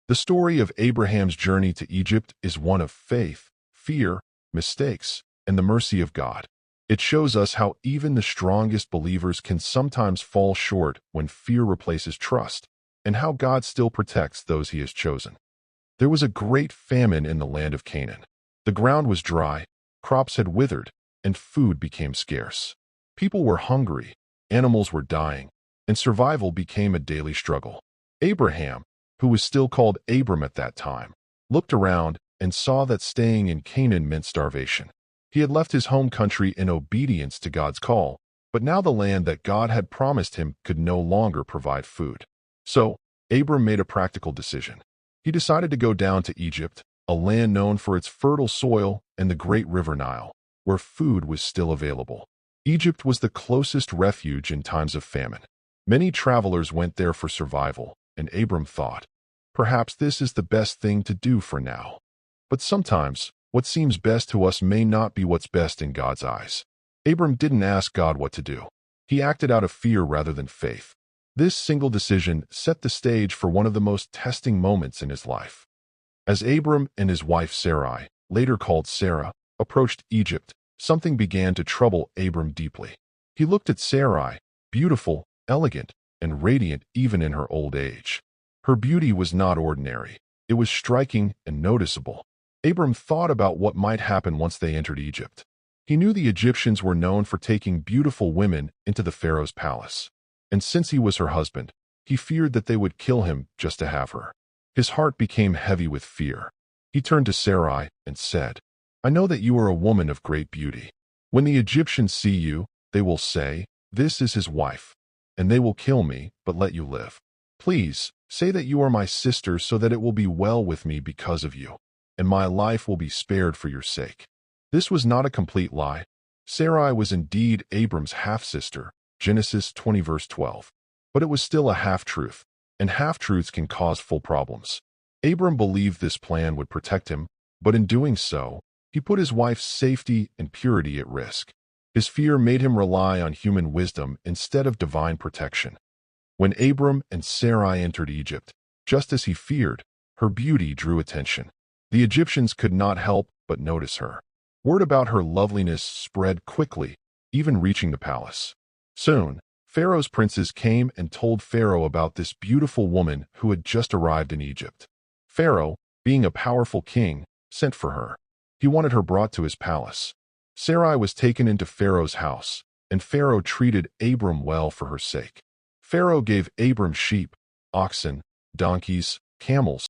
The story of Abraham's journey to Egypt is one of faith, fear, mistakes, and the mercy of God. It shows us how even the strongest believers can sometimes fall short when fear replaces trust, and how God still protects those he has chosen. There was a great famine in the land of Canaan. The ground was dry, crops had withered, and food became scarce. People were hungry, animals were dying, and survival became a daily struggle. Abraham, who was still called Abram at that time, looked around and saw that staying in Canaan meant starvation. He had left his home country in obedience to God's call, but now the land that God had promised him could no longer provide food. So, Abram made a practical decision. He decided to go down to Egypt, a land known for its fertile soil and the great river Nile, where food was still available. Egypt was the closest refuge in times of famine. Many travelers went there for survival, and Abram thought, perhaps this is the best thing to do for now. But sometimes, what seems best to us may not be what's best in God's eyes. Abram didn't ask God what to do. He acted out of fear rather than faith. This single decision set the stage for one of the most testing moments in his life. As Abram and his wife Sarai, later called Sarah, approached Egypt, something began to trouble Abram deeply. He looked at Sarai, beautiful, elegant, and radiant even in her old age. Her beauty was not ordinary. It was striking and noticeable. Abram thought about what might happen once they entered Egypt. He knew the Egyptians were known for taking beautiful women into the Pharaoh's palace. And since he was her husband, he feared that they would kill him just to have her. His heart became heavy with fear. He turned to Sarai and said, I know that you are a woman of great beauty. When the Egyptians see you, they will say, this is his wife, and they will kill me, but let you live. Please, say that you are my sister so that it will be well with me because of you, and my life will be spared for your sake. This was not a complete lie. Sarai was indeed Abram's half-sister, Genesis 20 verse 12. But it was still a half-truth, and half-truths can cause full problems. Abram believed this plan would protect him, but in doing so, he put his wife's safety and purity at risk. His fear made him rely on human wisdom instead of divine protection. When Abram and Sarai entered Egypt, just as he feared, her beauty drew attention. The Egyptians could not help but notice her. Word about her loveliness spread quickly, even reaching the palace. Soon, Pharaoh's princes came and told Pharaoh about this beautiful woman who had just arrived in Egypt. Pharaoh, being a powerful king, sent for her. He wanted her brought to his palace. Sarai was taken into Pharaoh's house, and Pharaoh treated Abram well for her sake. Pharaoh gave Abram sheep, oxen, donkeys, camels,